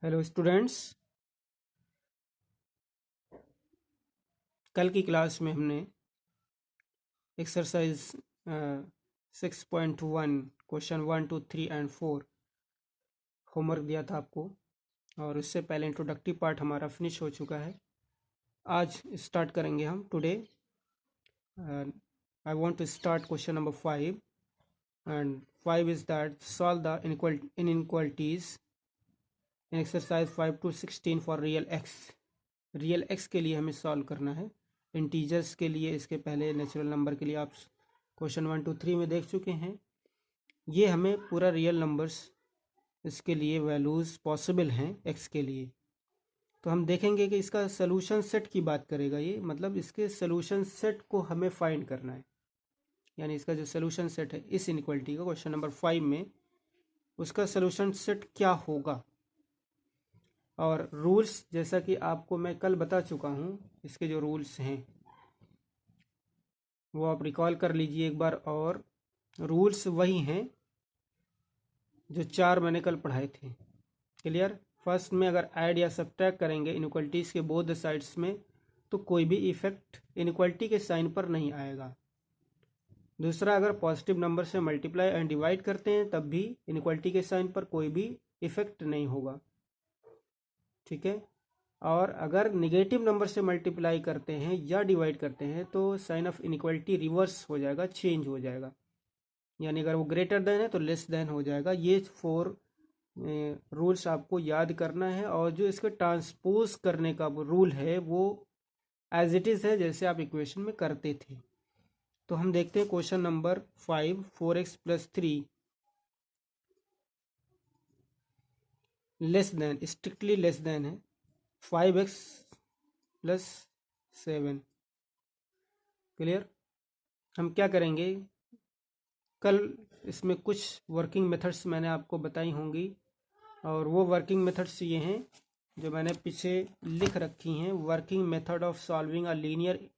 Hello students. कल की class में हमने एक्सरसाइज 6.1 क्वेश्चन 1 2 3 एंड 4 होमवर्क दिया था आपको, और उससे पहले इंट्रोडक्टिव पार्ट हमारा फिनिश हो चुका है। आज स्टार्ट करेंगे हम today. I want to start question number 5 and 5 is that solve the inequalities in exercise 5 to 16 for real x. Real x के लिए हमें सॉल्व करना है। इंटीजर्स के लिए, इसके पहले नेचुरल नंबर के लिए आप क्वेश्चन 1 2 3 में देख चुके हैं। ये हमें पूरा रियल नंबर्स, इसके लिए वैल्यूज़ पॉसिबल हैं एक्स के लिए। तो हम देखेंगे कि इसका सलूशन सेट की बात करेगा ये, मतलब इसके सलूशन सेट को हमें फाइंड करना है। यानी इसका जो सलूशन सेट है इस इनइक्वालिटी का, क्वेश्चन नंबर 5 में, उसका सलूशन सेट क्या होगा। और रूल्स, जैसा कि आपको मैं कल बता चुका हूँ, इसके जो रूल्स हैं वो आप रिकॉल कर लीजिए एक बार। और रूल्स वही हैं जो 4 मैंने कल पढ़ाए थे। क्लियर। फर्स्ट में अगर ऐड या सब्ट्रैक्ट करेंगे इनइक्वालिटीज़ के बोथ द साइड्स में, तो कोई भी इफेक्ट इनइक्वालिटी के साइन पर नहीं आएगा। दूसरा, अगर पॉजिटिव नंबर से मल्टीप्लाई एंड डिवाइड करते हैं तब भी इनइक्वालिटी के साइन पर कोई भी इफेक्ट नहीं होगा। ठीक है। और अगर निगेटिव नंबर से मल्टीप्लाई करते हैं या डिवाइड करते हैं तो साइन ऑफ इनइक्वालिटी रिवर्स हो जाएगा, चेंज हो जाएगा। यानी अगर वो ग्रेटर देन है तो लेस देन हो जाएगा। ये 4 रूल्स आपको याद करना है। और जो इसके ट्रांसपोज करने का रूल है वो एज इट इज़ है, जैसे आप इक्वेशन में करते थे। तो हम देखते हैं question number 5, 4x + 3 less than, strictly less than है 5x + 7। क्लियर। हम क्या करेंगे, कल इसमें कुछ वर्किंग मेथड्स मैंने आपको बताई होंगी, और वो वर्किंग मेथड्स ये हैं जो मैंने पीछे लिख रखी हैं। Working method of solving a linear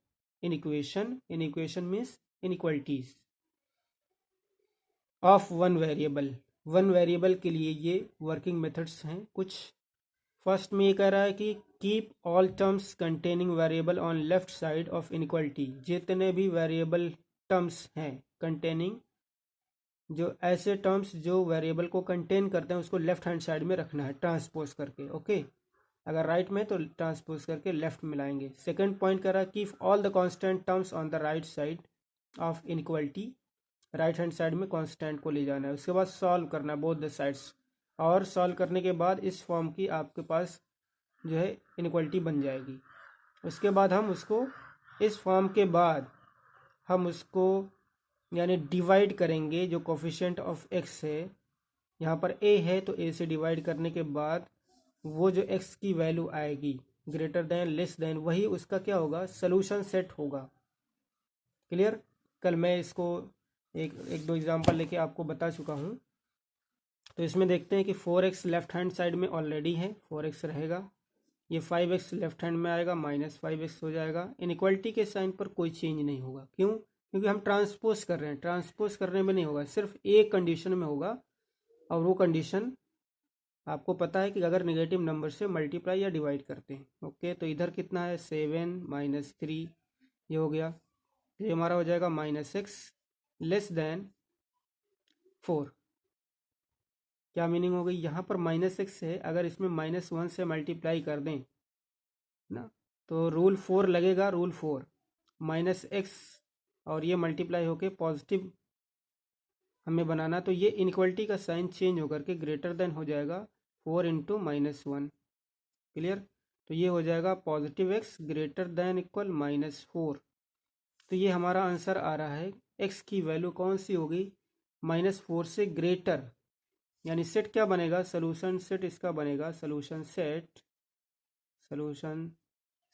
inequation. Inequation means inequalities of one variable. One variable के लिए ये वर्किंग मेथड्स हैं कुछ। फर्स्ट में ये कह रहा है कि keep all terms containing variable on left side of inequality. जितने भी वेरिएबल टर्म्स हैं कंटेनिंग, जो ऐसे टर्म्स जो वेरिएबल को कंटेन करते हैं, उसको लेफ्ट हैंड साइड में रखना है ट्रांसपोज करके। ओके। अगर राइट में तो ट्रांसपोज करके लेफ्ट में लाएंगे। सेकंड पॉइंट कर रहा है keep all the constant terms on the right side of inequality. Right hand side में कांस्टेंट को ले जाना है। उसके बाद सॉल्व करना है बोथ द साइड्स। और सॉल्व करने के बाद इस फॉर्म की आपके पास जो है इनइक्वालिटी बन जाएगी। उसके बाद हम उसको, इस फॉर्म के बाद हम उसको यानी डिवाइड करेंगे। जो कोफिशिएंट ऑफ एक्स है, यहाँ पर ए है तो ए से डिवाइड करने के बाद वो जो एक्स की वैल्यू आएगी ग्रेटर देन लेस देन, वही उसका क्या होगा, सलूशन सेट होगा। क्लियर। कल मैं इसको एक दो एग्जांपल लेके आपको बता चुका हूँ। तो इसमें देखते हैं कि 4x लेफ्ट हैंड साइड में ऑलरेडी है, 4x रहेगा। ये 5x लेफ्ट हैंड में आएगा, -5x हो जाएगा। इनइक्वालिटी के साइन पर कोई चेंज नहीं होगा। क्यों? क्योंकि हम ट्रांसपोज कर रहे हैं। ट्रांसपोज करने में नहीं होगा, सिर्फ एक कंडीशन में होगा। और वो कंडीशन आपको पता है कि अगर नेगेटिव नंबर से मल्टीप्लाई या डिवाइड करते हैं। ओके। तो इधर कितना है, 7 - 3, ये हो गया। ये हमारा हो जाएगा -x < 4। क्या मीनिंग हो गई, यहाँ पर -x है, अगर इसमें -1 से मल्टीप्लाई कर दें ना, तो रूल 4 लगेगा। रूल 4 -x और ये मल्टीप्लाई होके पॉजिटिव हमें बनाना। तो ये इनइक्वालिटी का साइन चेंज होकर के ग्रेटर देन हो जाएगा 4 × -1। क्लियर। तो ये हो जाएगा +x ग्रेटर देन इक्वल -4। तो ये हमारा आंसर आ रहा है। x की वैल्यू कौन सी होगी, -4 से ग्रेटर। यानी सेट क्या बनेगा, सॉल्यूशन सेट इसका बनेगा। Solution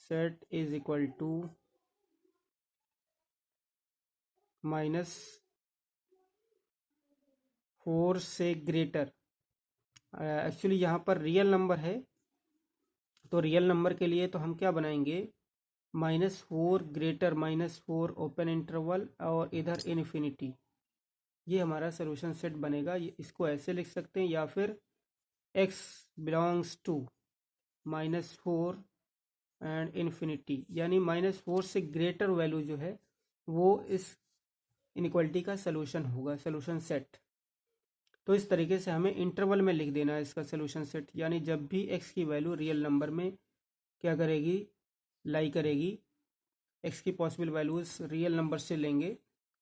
set is equal to -4 से ग्रेटर। एक्चुअली यहाँ पर रियल नंबर है, तो रियल नंबर के लिए तो हम क्या बनाएंगे, -4 ग्रेटर -4 ओपन इंटरवल और इधर इन्फिनिटी। ये हमारा सॉल्यूशन सेट बनेगा। इसको ऐसे लिख सकते हैं, या फिर x belongs to -4 and infinity, यानी -4 से ग्रेटर वैल्यू जो है वो इस इनइक्वालिटी का सोल्यूशन होगा, सोल्यूशन सेट। तो इस तरीके से हमें इंटरवल में लिख देना है इसका सोल्यूशन सेट, यानी जब भी एक्स की वैल्यू रियल नंबर में क्या करेगी, लाई करेगी, एक्स की पॉसिबल वैल्यूज रियल नंबर से लेंगे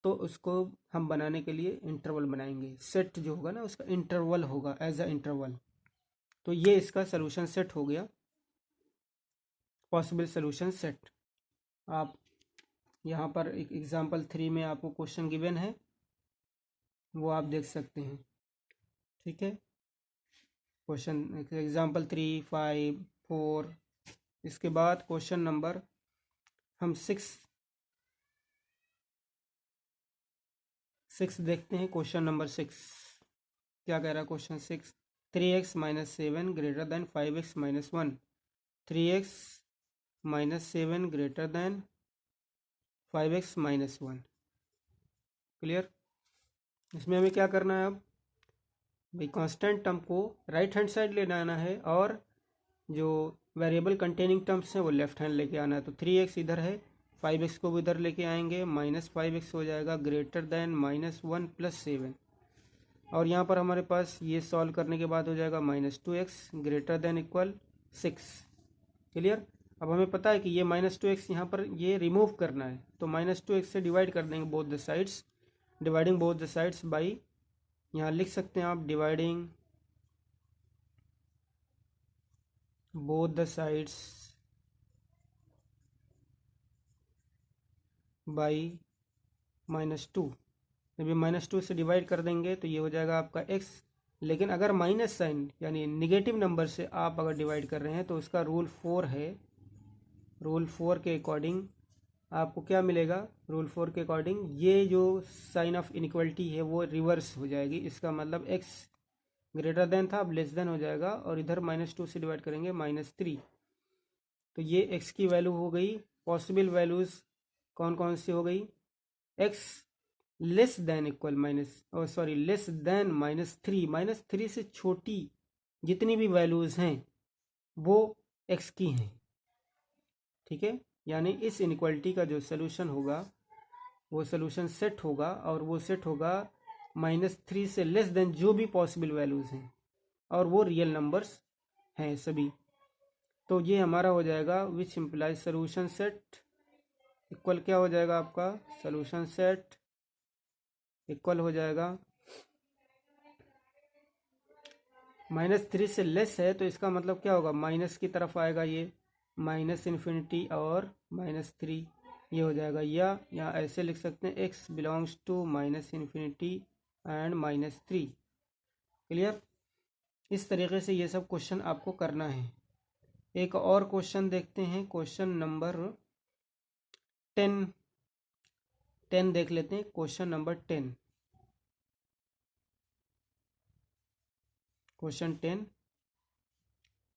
तो उसको हम बनाने के लिए इंटरवल बनाएंगे। सेट जो होगा ना उसका इंटरवल होगा, एज अ इंटरवल। तो ये इसका सोल्यूशन सेट हो गया, पॉसिबल सोल्यूशन सेट। आप यहाँ पर एक एग्जांपल 3 में आपको क्वेश्चन गिवन है, वो आप देख सकते हैं। ठीक है, क्वेश्चन एग्जांपल 3, 5, 4। इसके बाद क्वेश्चन नंबर हम 6 देखते हैं। क्वेश्चन नंबर 6 क्या कह रहा है? Question 6, 3x - 7 greater than 5x - 1, 3x - 7 greater than 5x - 1। Clear? इसमें हमें क्या करना है? अब भाई कांस्टेंट टर्म को राइट हैंड साइड लेने आना है और जो वेरिएबल कंटेनिंग टर्म्स हैं वो लेफ्ट हैंड लेके आना है। तो 3x इधर है, 5x को भी इधर लेके आएंगे, -5x हो जाएगा ग्रेटर देन -1 + 7। और यहाँ पर हमारे पास ये सॉल्व करने के बाद हो जाएगा -2x greater than equal 6। Clear? अब हमें पता है कि ये -2x यहाँ पर ये रिमूव करना है, तो -2x से डिवाइड कर देंगे both the sides, dividing both the sides by, यहाँ लिख सकते हैं आप dividing both the sides by -2। जब ये -2 से डिवाइड कर देंगे तो ये हो जाएगा आपका x। लेकिन अगर माइनस साइन यानी निगेटिव नंबर से आप अगर डिवाइड कर रहे हैं तो उसका रूल 4 है। रूल 4 के अकॉर्डिंग आपको क्या मिलेगा? रूल 4 के अकॉर्डिंग ये जो साइन ऑफ इनइक्वालिटी है वो रिवर्स हो जाएगी। इसका मतलब x ग्रेटर देन था, अब लेस देन हो जाएगा, और इधर -2 से डिवाइड करेंगे -3। तो ये x की वैल्यू हो गई। पॉसिबल वैल्यूज़ कौन कौन सी हो गई? x less than equal less than -3, -3 से छोटी जितनी भी वैल्यूज़ हैं वो x की हैं। ठीक है, यानी इस इनइक्वालिटी का जो सोल्यूशन होगा वो सोल्यूशन सेट होगा, और वो सेट होगा -3 से लेस देन जो भी पॉसिबल वैल्यूज़ हैं, और वो रियल नंबर्स हैं सभी। तो ये हमारा हो जाएगा which implies solution set equal क्या हो जाएगा आपका? सोल्यूशन सेट इक्वल हो जाएगा -3 से लेस है, तो इसका मतलब क्या होगा? माइनस की तरफ आएगा ये, -∞ और -3 ये हो जाएगा। या यहाँ ऐसे लिख सकते हैं x belongs to -∞ and -3। Clear? इस तरीके से ये सब क्वेश्चन आपको करना है। एक और क्वेश्चन देखते हैं, क्वेश्चन नंबर 10 देख लेते हैं। क्वेश्चन नंबर 10, क्वेश्चन 10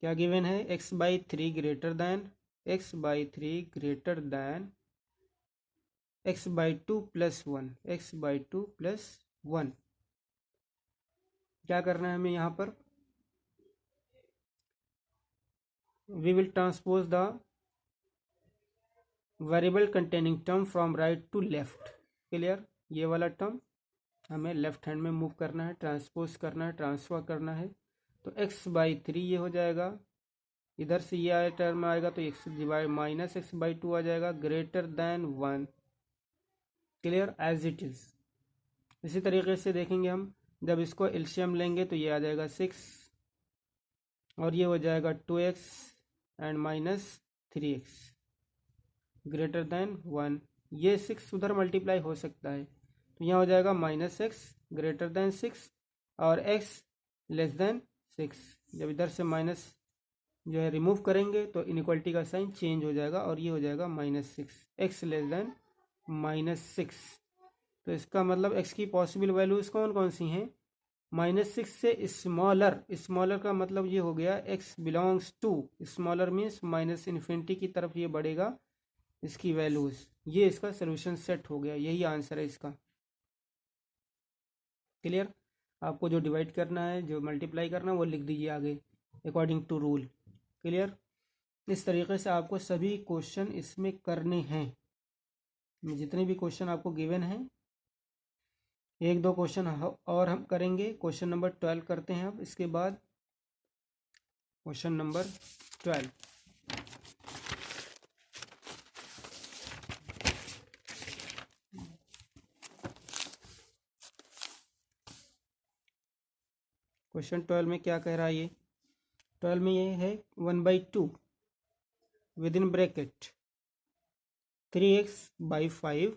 क्या गिवन है? x/3 greater than x/3 greater than x/2 + 1, x/2 + 1। क्या करना है हमें यहाँ पर? We will transpose the variable containing term from right to left. Clear? ये वाला टर्म हमें लेफ्ट हैंड में मूव करना है, ट्रांसपोज करना है, ट्रांसफर करना है। तो x/3 ये हो जाएगा, इधर से ये आया टर्म आएगा तो x डिवाइड -x/2 आ जाएगा greater than 1। Clear? As it is. इसी तरीके से देखेंगे हम, जब इसको एलसीएम लेंगे तो ये आ जाएगा 6, और ये हो जाएगा 2x and -3x greater than 1। ये 6 उधर मल्टीप्लाई हो सकता है, तो यहाँ हो जाएगा -x ग्रेटर दैन 6 और x लेस देन 6। जब इधर से माइनस जो है रिमूव करेंगे तो इनइक्वालिटी का साइन चेंज हो जाएगा, और ये हो जाएगा -6, x लेस देन -6। तो इसका मतलब x की पॉसिबल वैल्यूज़ कौन कौन सी हैं? -6 से स्मॉलर का मतलब ये हो गया x belongs to, smaller means -∞ की तरफ ये बढ़ेगा इसकी वैल्यूज़। ये इसका सोल्यूशन सेट हो गया, यही आंसर है इसका। क्लियर? आपको जो डिवाइड करना है, जो मल्टीप्लाई करना है वो लिख दीजिए आगे। According to rule. क्लियर। इस तरीके से आपको सभी क्वेश्चन इसमें करने हैं। जितने भी क्वेश्चन आपको गिवन हैं, एक दो क्वेश्चन और हम करेंगे। क्वेश्चन नंबर 12 करते हैं अब, इसके बाद क्वेश्चन नंबर 12। क्वेश्चन 12 में क्या कह रहा है ये? 12 में ये है 1/2 with in bracket 3x/5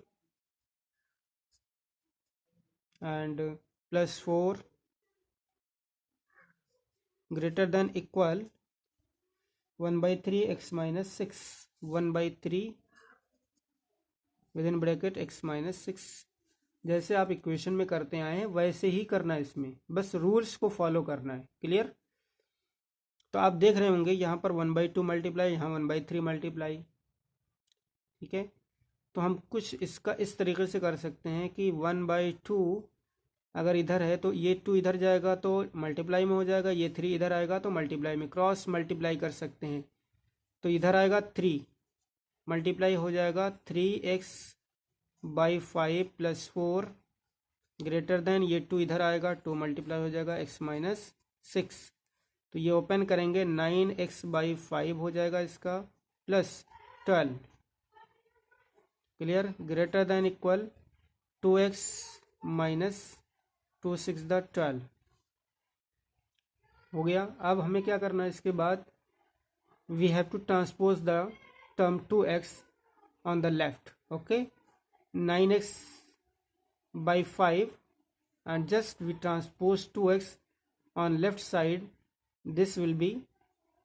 and +4 greater than equal 1/3x-6 1/3 with in bracket x-6। जैसे आप इक्वेशन में करते आए हैं वैसे ही करना है, इसमें बस रूल्स को फॉलो करना है। क्लियर। तो आप देख रहे होंगे यहाँ पर 1/2 मल्टीप्लाई, यहाँ 1/3 मल्टीप्लाई। ठीक है, तो हम कुछ इसका इस तरीके से कर सकते हैं कि 1/2 अगर इधर है तो ये 2 इधर जाएगा तो मल्टीप्लाई में हो जाएगा, ये 3 इधर आएगा तो मल्टीप्लाई में, क्रॉस मल्टीप्लाई कर सकते हैं। तो इधर आएगा 3 मल्टीप्लाई हो जाएगा 3x/5 +4 ग्रेटर देन, ये 2 इधर आएगा 2 मल्टीप्लाई हो जाएगा x-6। तो ये ओपन करेंगे 9x/5 हो जाएगा इसका +12। Clear. Greater than equal 2x - 2 6 12 हो गया। अब हमें क्या करना है इसके बाद? We have to transpose the term 2x on the left. Okay, 9x/5 and just we transpose 2x on left side, this will be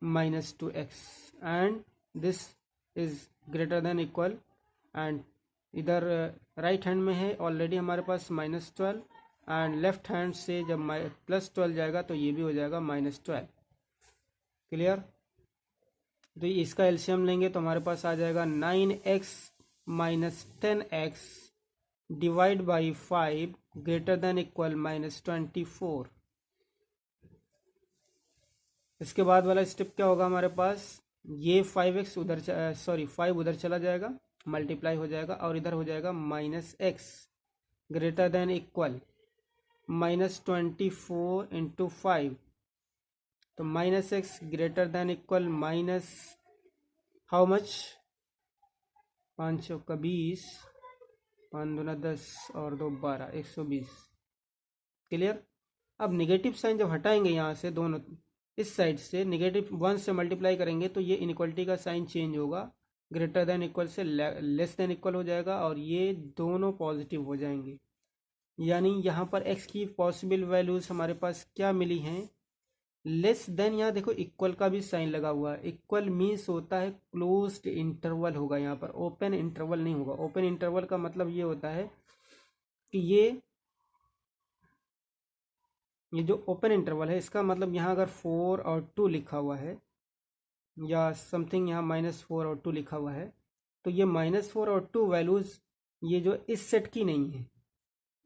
-2x and this is greater than equal, and इधर right hand में है already हमारे पास -12 and left hand से जब +12 जाएगा तो ये भी हो जाएगा -12। क्लियर। तो इसका एलसीएम लेंगे तो हमारे पास आ जाएगा 9x - 10x divide by 5 greater than equal -24। इसके बाद वाला स्टेप क्या होगा हमारे पास? ये 5x उधर 5 उधर चला जाएगा, मल्टीप्लाई हो जाएगा और इधर हो जाएगा -x ग्रेटर देन इक्वल -24 × 5। तो -x greater than equal minus how much? 5 का 20, 5 दूना 10 और 2 12, 120। क्लियर। अब नेगेटिव साइन जब हटाएंगे यहाँ से, दोनों इस साइड से नेगेटिव 1 से मल्टीप्लाई करेंगे तो ये इनइक्वलिटी का साइन चेंज होगा, ग्रेटर देन इक्वल से लेस देन इक्वल हो जाएगा और ये दोनों पॉजिटिव हो जाएंगे। यानी यहाँ पर x की पॉसिबल वैल्यूज हमारे पास क्या मिली हैं? लेस देन, यहाँ देखो इक्वल का भी साइन लगा हुआ है। इक्वल मीन्स होता है क्लोज्ड इंटरवल होगा, यहाँ पर ओपन इंटरवल नहीं होगा। ओपन इंटरवल का मतलब ये होता है कि ये जो ओपन इंटरवल है इसका मतलब यहाँ अगर 4 और 2 लिखा हुआ है या समथिंग, यहाँ -4 और 2 लिखा हुआ है तो ये -4 और 2 वैल्यूज ये जो इस सेट की नहीं है,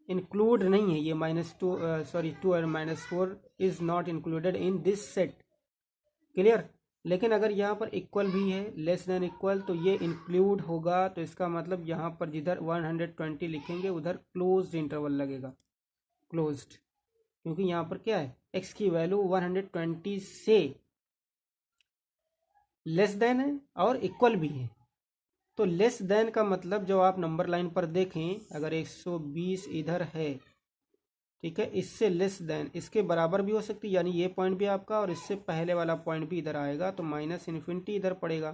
इंक्लूड नहीं है। ये -2 2 और -4 is not included in this set. Clear. लेकिन अगर यहाँ पर इक्वल भी है, लेस देन इक्वल, तो ये इंक्लूड होगा। तो इसका मतलब यहाँ पर जिधर 120 लिखेंगे उधर क्लोज्ड इंटरवल लगेगा, क्लोज्ड, क्योंकि यहाँ पर क्या है, x की वैल्यू 120 से लेस देन है और इक्वल भी है। तो लेस देन का मतलब जो आप नंबर लाइन पर देखें, अगर 120 इधर है, ठीक है, इससे लेस देन, इसके बराबर भी हो सकती है, यानी ये पॉइंट भी आपका और इससे पहले वाला पॉइंट भी इधर आएगा तो -∞ इधर पड़ेगा,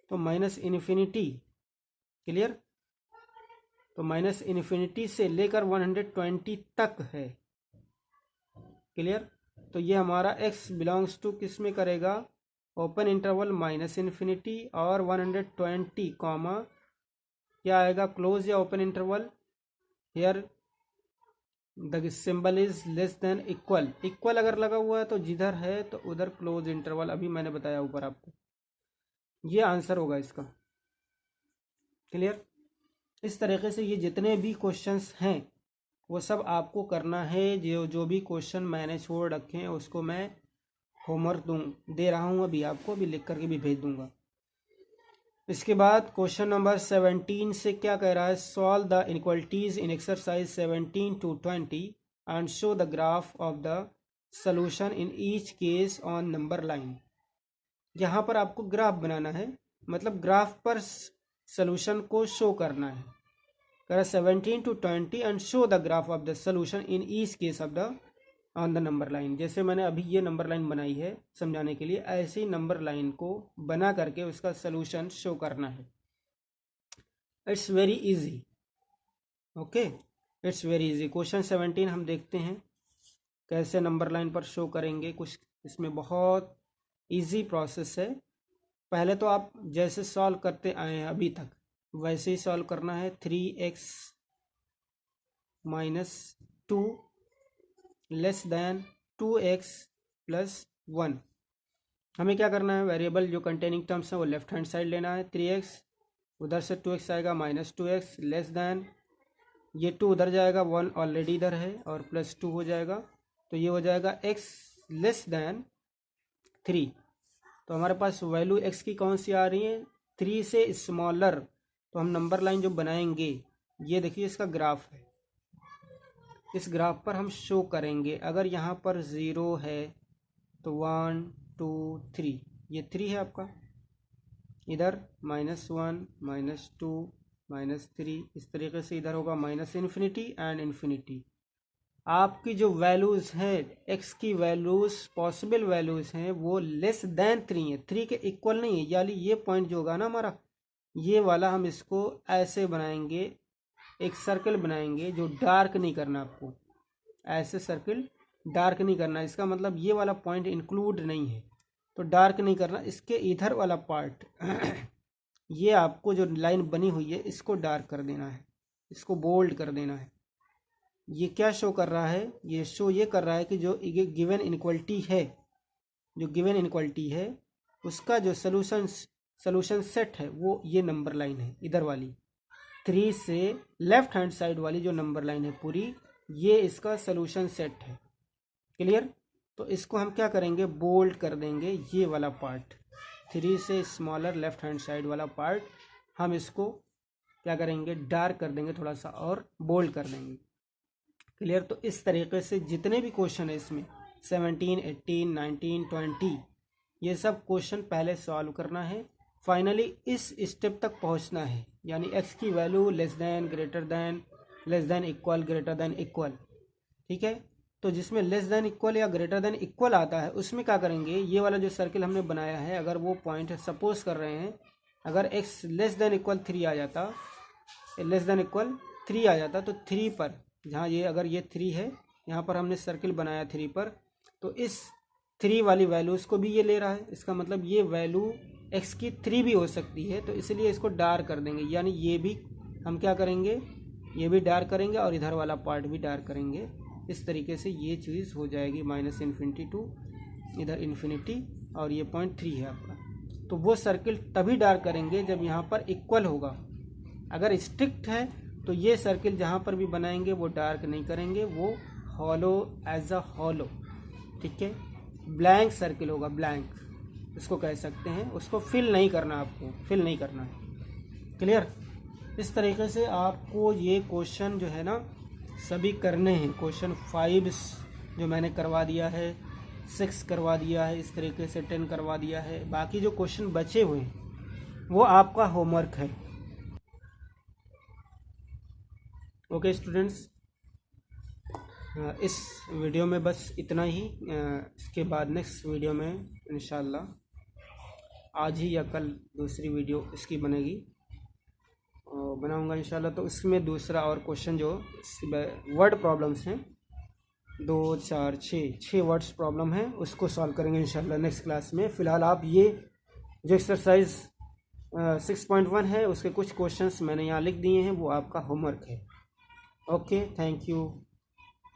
तो -∞। क्लियर। तो -∞ से लेकर 120 तक है। क्लियर। तो ये हमारा x बिलोंग्स टू किस में करेगा? ओपन इंटरवल -∞ और 120 कॉमा क्या आएगा, क्लोज या open interval. Here the symbol is less than equal. Equal अगर लगा हुआ है तो जिधर है तो उधर क्लोज इंटरवल, अभी मैंने बताया ऊपर आपको। ये आंसर होगा इसका। क्लियर। इस तरीके से ये जितने भी क्वेश्चंस हैं वो सब आपको करना है। जो भी क्वेश्चन मैंने छोड़ रखे हैं उसको मैं होमवर्क दे रहा हूँ अभी आपको, अभी लिख करके भी भेज दूंगा। इसके बाद क्वेश्चन नंबर 17 से क्या कह रहा है, solve the inequalities in exercise 17 to 20 and show the graph of the solution in each case on number line. यहाँ पर आपको ग्राफ बनाना है, मतलब ग्राफ पर सॉल्यूशन को शो करना है। कह रहा 17 to 20 and show the graph of the solution in each case of the on the number line. जैसे मैंने अभी ये नंबर लाइन बनाई है समझाने के लिए, ऐसे ही नंबर लाइन को बना करके उसका सॉल्यूशन शो करना है। It's very easy, okay, it's very easy. Question 17 हम देखते हैं कैसे नंबर लाइन पर शो करेंगे। कुछ इसमें बहुत इजी प्रोसेस है। पहले तो आप जैसे सॉल्व करते आए हैं अभी तक वैसे ही सॉल्व करना है। 3x - 2 less than 2x + 1। हमें क्या करना है, वेरिएबल जो कंटेनिंग टर्म्स हैं वो लेफ्ट हैंड साइड लेना है। 3x उधर से 2x आएगा, -2x लेस देन, ये 2 उधर जाएगा, 1 ऑलरेडी इधर है और +2 हो जाएगा, तो ये हो जाएगा x लेस देन 3। तो हमारे पास वैल्यू x की कौन सी आ रही है, 3 से स्मॉलर। तो हम नंबर लाइन जो बनाएंगे, ये देखिए इसका ग्राफ है, इस ग्राफ पर हम शो करेंगे। अगर यहाँ पर 0 है तो 1 2 3, ये 3 है आपका, इधर -1 -2 -3, इस तरीके से इधर होगा -इन्फिनिटी एंड इन्फिनिटी। आपकी जो वैल्यूज़ हैं x की वैल्यूज़, पॉसिबल वैल्यूज़ हैं, वो लेस देन 3 है, 3 के इक्वल नहीं है। यानी ये पॉइंट जो होगा ना हमारा, ये वाला हम इसको ऐसे बनाएंगे, एक सर्कल बनाएंगे जो डार्क नहीं करना आपको, ऐसे सर्कल डार्क नहीं करना। इसका मतलब ये वाला पॉइंट इंक्लूड नहीं है, तो डार्क नहीं करना। इसके इधर वाला पार्ट ये आपको जो लाइन बनी हुई है इसको डार्क कर देना है, इसको बोल्ड कर देना है। ये क्या शो कर रहा है, ये शो ये कर रहा है कि जो गिवन इनइक्वालिटी है, जो गिवन इनइक्वालिटी है उसका जो सॉल्यूशन सेट है वो ये नंबर लाइन है, इधर वाली 3 से लेफ्ट हैंड साइड वाली जो नंबर लाइन है पूरी, ये इसका सॉल्यूशन सेट है। क्लियर? तो इसको हम क्या करेंगे, बोल्ड कर देंगे। ये वाला पार्ट 3 से स्मॉलर लेफ्ट हैंड साइड वाला पार्ट हम इसको क्या करेंगे, डार्क कर देंगे थोड़ा सा और बोल्ड कर देंगे। क्लियर? तो इस तरीके से जितने भी क्वेश्चन है इसमें 17, 18, 19, 20, ये सब क्वेश्चन पहले सॉल्व करना है। फाइनली इस स्टेप तक पहुंचना है, यानी x की value less than, greater than, less than equal, greater than equal. ठीक है? तो जिसमें लेस देन इक्वल या ग्रेटर देन इक्वल आता है उसमें क्या करेंगे, ये वाला जो सर्किल हमने बनाया है, अगर वो पॉइंट सपोज कर रहे हैं, अगर x लेस देन इक्वल 3 आ जाता, लेस देन इक्वल 3 आ जाता, तो 3 पर, जहाँ ये अगर ये 3 है, यहाँ पर हमने सर्किल बनाया 3 पर, तो इस 3 वाली वैल्यूज़ को भी ये ले रहा है। इसका मतलब ये वैल्यू x की 3 भी हो सकती है, तो इसलिए इसको डार्क कर देंगे। यानी ये भी हम क्या करेंगे, ये भी डार्क करेंगे और इधर वाला पार्ट भी डार्क करेंगे। इस तरीके से ये चीज़ हो जाएगी -इन्फिनिटी टू इधर इन्फिनिटी, और ये पॉइंट 3 है आपका। तो वो सर्किल तभी डार्क करेंगे जब यहाँ पर इक्वल होगा। अगर स्ट्रिक्ट है तो ये सर्किल जहाँ पर भी बनाएंगे वो डार्क नहीं करेंगे, वो हॉलो, एज अ हॉलो, ठीक है, ब्लैंक सर्किल होगा, ब्लैंक इसको कह सकते हैं। उसको फिल नहीं करना, आपको फिल नहीं करना है। क्लियर? इस तरीके से आपको ये क्वेश्चन जो है ना सभी करने हैं। क्वेश्चन 5 जो मैंने करवा दिया है, 6 करवा दिया है, इस तरीके से 10 करवा दिया है। बाकी जो क्वेश्चन बचे हुए हैं वो आपका होमवर्क है। ओके स्टूडेंट्स, इस वीडियो में बस इतना ही। इसके बाद नेक्स्ट वीडियो में इंशाल्लाह आज ही या कल दूसरी वीडियो इसकी बनेगी, बनाऊंगा इंशाल्लाह। तो इसमें दूसरा और क्वेश्चन जो वर्ड प्रॉब्लम्स हैं, 2 4 6 वर्ड्स प्रॉब्लम है, उसको सॉल्व करेंगे इंशाल्लाह नेक्स्ट क्लास में। फ़िलहाल आप ये जो एक्सरसाइज 6.1 है उसके कुछ क्वेश्चंस मैंने यहाँ लिख दिए हैं, वो आपका होमवर्क है। Okay, thank you.